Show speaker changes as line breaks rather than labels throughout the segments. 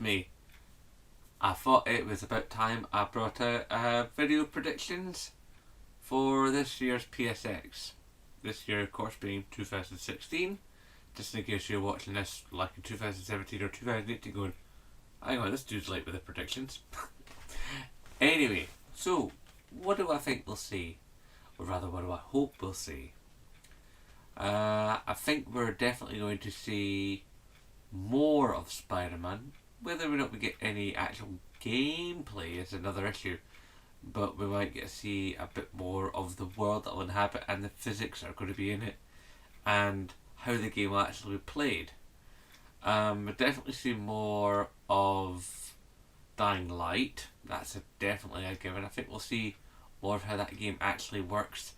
me. I thought it was about time I brought out video predictions for this year's PSX. This year, of course, being 2016. Just in case you're watching this like in 2017 or 2018 going, hang on, this dude's late with the predictions. Anyway, so what do I think we'll see? Or rather, what do I hope we'll see? I think we're definitely going to see more of Spider-Man. Whether or not we get any actual gameplay is another issue, but we might get to see a bit more of the world that will inhabit and the physics that are going to be in it, and how the game will actually be played. We'll definitely see more of Dying Light. That's definitely a given. I think we'll see more of how that game actually works,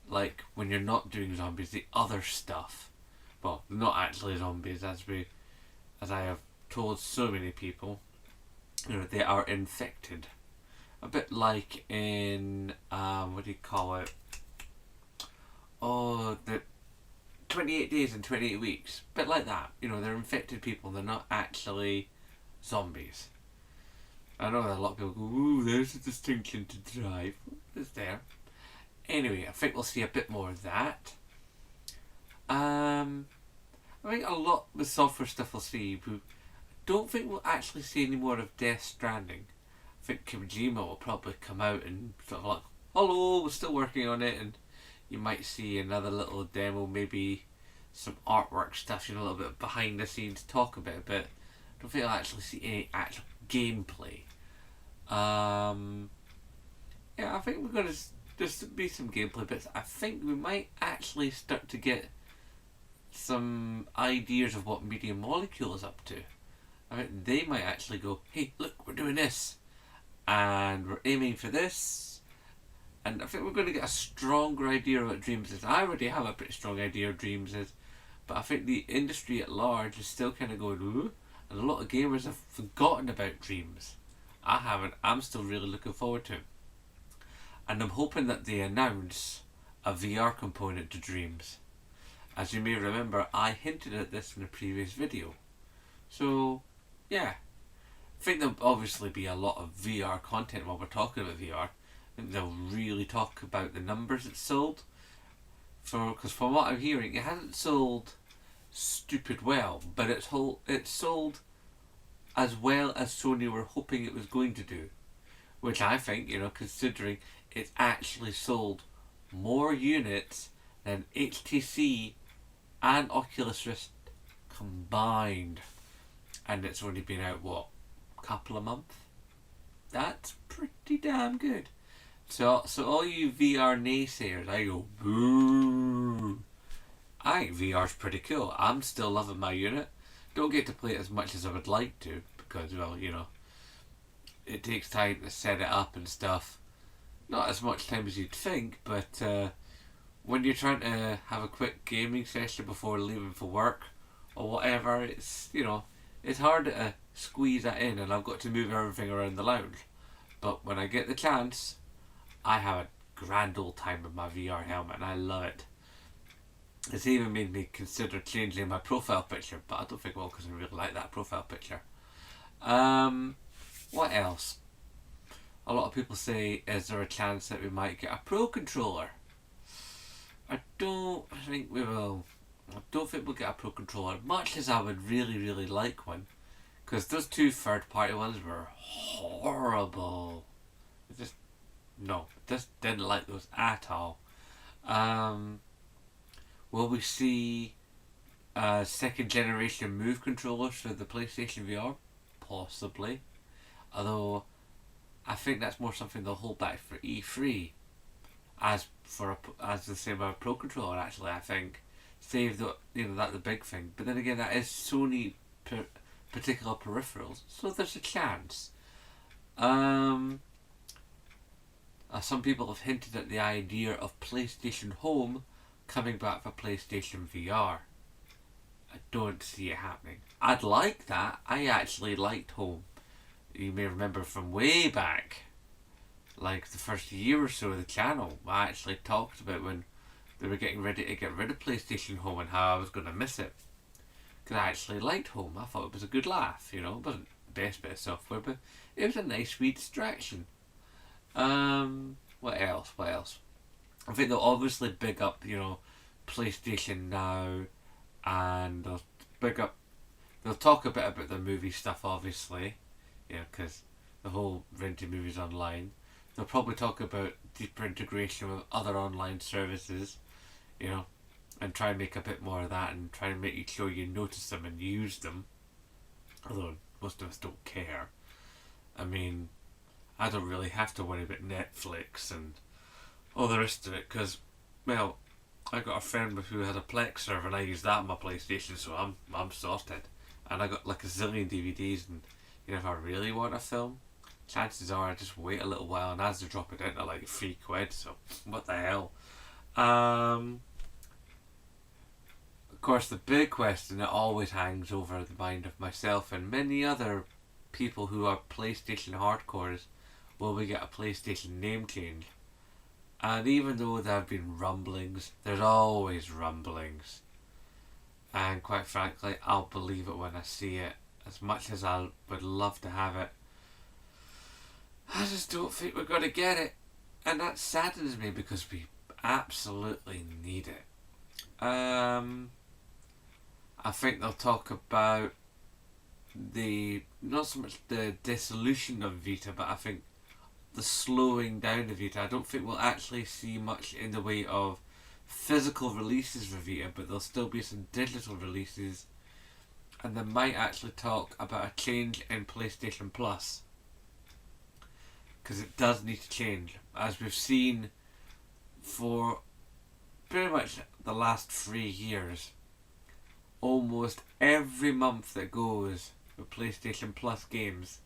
like when you're not doing zombies, the other stuff. Well, not actually zombies, as I have told so many people, they are infected. A bit like in, what do you call it? Oh, the 28 days and 28 weeks. A bit like that. They're infected people, they're not actually zombies. I know that a lot of people go, ooh, there's a distinction to drive. It's there. Anyway, I think we'll see a bit more of that. I think a lot of the software stuff we'll see, don't think we'll actually see any more of Death Stranding. I think Kojima will probably come out and sort of like, hello, we're still working on it, and you might see another little demo, maybe some artwork stuff, a little bit behind the scenes talk about it, but I don't think I'll actually see any actual gameplay. Yeah, I think we're going to just be some gameplay bits. I think we might actually start to get some ideas of what Media Molecule is up to. I mean, they might actually go, hey, look, we're doing this, and we're aiming for this, and I think we're going to get a stronger idea of what Dreams is. I already have a pretty strong idea of Dreams is, but I think the industry at large is still kind of going, ooh, and a lot of gamers have forgotten about Dreams. I haven't. I'm still really looking forward to it. And I'm hoping that they announce a VR component to Dreams. As you may remember, I hinted at this in a previous video. So, yeah. I think there'll obviously be a lot of VR content while we're talking about VR. I think they'll really talk about the numbers it's sold. Because from what I'm hearing, it hasn't sold stupid well, but it's sold as well as Sony were hoping it was going to do. Which I think, considering it's actually sold more units than HTC and Oculus Rift combined. And it's only been out, what, a couple of months? That's pretty damn good. So all you VR naysayers, I go, boo. I think VR's pretty cool. I'm still loving my unit. Don't get to play it as much as I would like to, because, well, it takes time to set it up and stuff. Not as much time as you'd think, but when you're trying to have a quick gaming session before leaving for work or whatever, it's it's hard to squeeze that in, and I've got to move everything around the lounge. But when I get the chance, I have a grand old time with my VR helmet, and I love it. It's even made me consider changing my profile picture, but I don't think I will, because I really like that profile picture. What else? A lot of people say, is there a chance that we might get a Pro Controller? I don't think we will. I don't think we'll get a Pro Controller, much as I would really, really like one. Because those two third-party ones were horrible. Just didn't like those at all. Will we see second generation Move controllers for the PlayStation VR? Possibly. Although I think that's more something they'll hold back for E3, as the same about a Pro Controller. Actually, I think save that's the big thing. But then again, that is Sony particular peripherals, so there's a chance. Some people have hinted at the idea of PlayStation Home coming back for PlayStation VR. I don't see it happening. I'd like that. I actually liked Home. You may remember from way back, like the first year or so of the channel, I actually talked about when they were getting ready to get rid of PlayStation Home and how I was going to miss it. Because I actually liked Home. I thought it was a good laugh, It wasn't best bit of software, but it was a nice wee distraction. What else? What else? I think they'll obviously big up, PlayStation Now, and they'll big up. They'll talk a bit about the movie stuff, obviously, because the whole renting movies online. They'll probably talk about deeper integration with other online services, and try and make a bit more of that, and try and make you sure you notice them and use them. Although most of us don't care. I mean, I don't really have to worry about Netflix and all the rest of it, because, well, I got a friend who had a Plex server and I use that on my PlayStation, so I'm sorted. And I got like a zillion DVDs, and if I really want a film, chances are I just wait a little while, and as they drop it down to like £3, so what the hell. Of course, the big question that always hangs over the mind of myself and many other people who are PlayStation hardcores: will we get a PlayStation name change? And even though there have been rumblings, there's always rumblings. And quite frankly, I'll believe it when I see it. As much as I would love to have it, I just don't think we're going to get it. And that saddens me, because we absolutely need it. I think they'll talk about not so much the dissolution of Vita, but I think the slowing down of Vita. I don't think we'll actually see much in the way of physical releases for Vita, but there'll still be some digital releases, and they might actually talk about a change in PlayStation Plus, because it does need to change, as we've seen for pretty much the last 3 years. Almost every month that goes with PlayStation Plus games,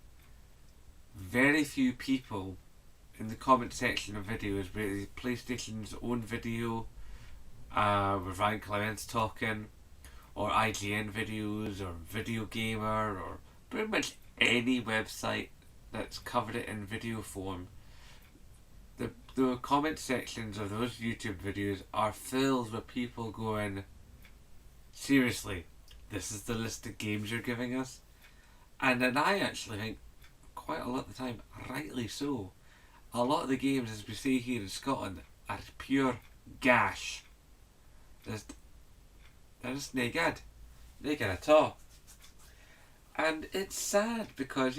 very few people in the comment section of videos, whether PlayStation's own video with Ryan Clements talking, or IGN videos, or Video Gamer, or pretty much any website that's covered it in video form, the comment sections of those YouTube videos are filled with people going, seriously, this is the list of games you're giving us? And then I actually think, quite a lot of the time, rightly so, a lot of the games, as we say here in Scotland, are pure gash. They're just nae good. Nae good at all. And it's sad, because,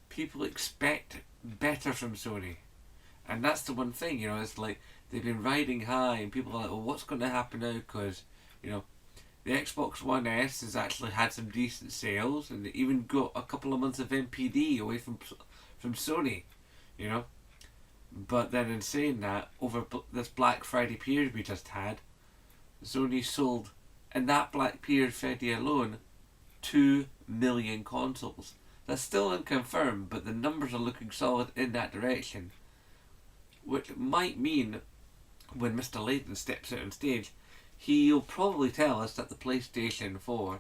people expect better from Sony. And that's the one thing, it's like they've been riding high, and people are like, well, what's going to happen now? Because, the Xbox One S has actually had some decent sales, and they even got a couple of months of NPD away from Sony, But then in saying that, over this Black Friday period we just had, Sony sold, in that Black Friday alone, 2 million consoles. That's still unconfirmed, but the numbers are looking solid in that direction. Which might mean, when Mr. Layton steps out on stage, he'll probably tell us that the PlayStation 4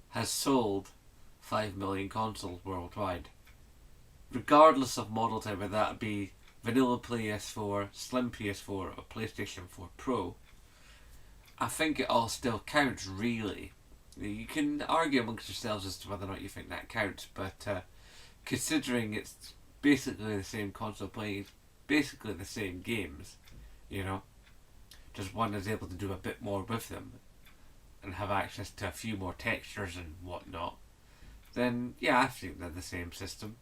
has sold 5 million consoles worldwide. Regardless of model type, whether that be vanilla PS4, slim PS4, or PlayStation 4 Pro, I think it all still counts, really. You can argue amongst yourselves as to whether or not you think that counts, but considering it's basically the same console playing, basically the same games, just one is able to do a bit more with them and have access to a few more textures and whatnot, then yeah, I think they're the same system.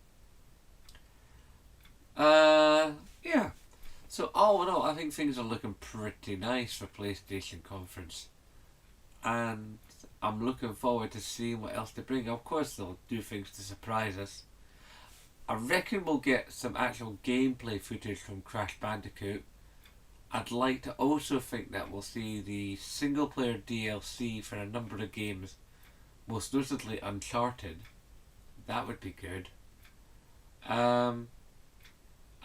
Yeah. So all in all, I think things are looking pretty nice for PlayStation Conference, and I'm looking forward to seeing what else they bring. Of course, they'll do things to surprise us. I reckon we'll get some actual gameplay footage from Crash Bandicoot. I'd like to also think that we'll see the single player DLC for a number of games, most notably Uncharted. That would be good.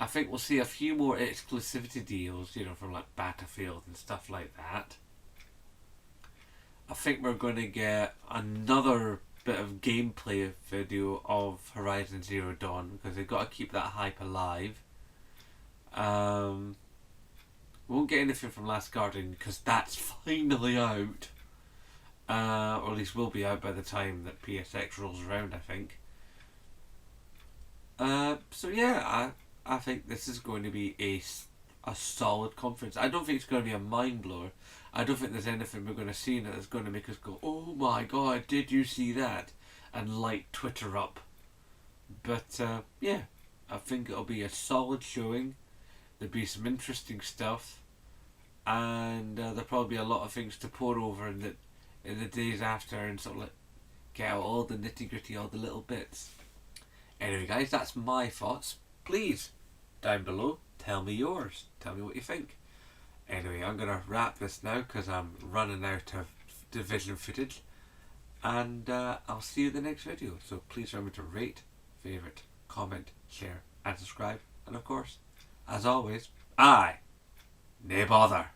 I think we'll see a few more exclusivity deals, from like Battlefield and stuff like that. I think we're going to get another bit of gameplay video of Horizon Zero Dawn, because they've got to keep that hype alive. We won't get anything from Last Guardian, because that's finally out. Or at least will be out by the time that PSX rolls around, I think. So yeah, I think this is going to be a solid conference. I don't think it's going to be a mind blower. I don't think there's anything we're going to see in it that's going to make us go, oh my god, did you see that? And light Twitter up. But yeah, I think it'll be a solid showing. There'll be some interesting stuff, and there'll probably be a lot of things to pour over in the days after, and sort of like get out all the nitty gritty, all the little bits. Anyway, guys, that's my thoughts. Please, down below, tell me yours. Tell me what you think. Anyway, I'm gonna wrap this now because I'm running out of division footage, and I'll see you in the next video. So please remember to rate, favourite, comment, share, and subscribe. And of course, as always, nae bother.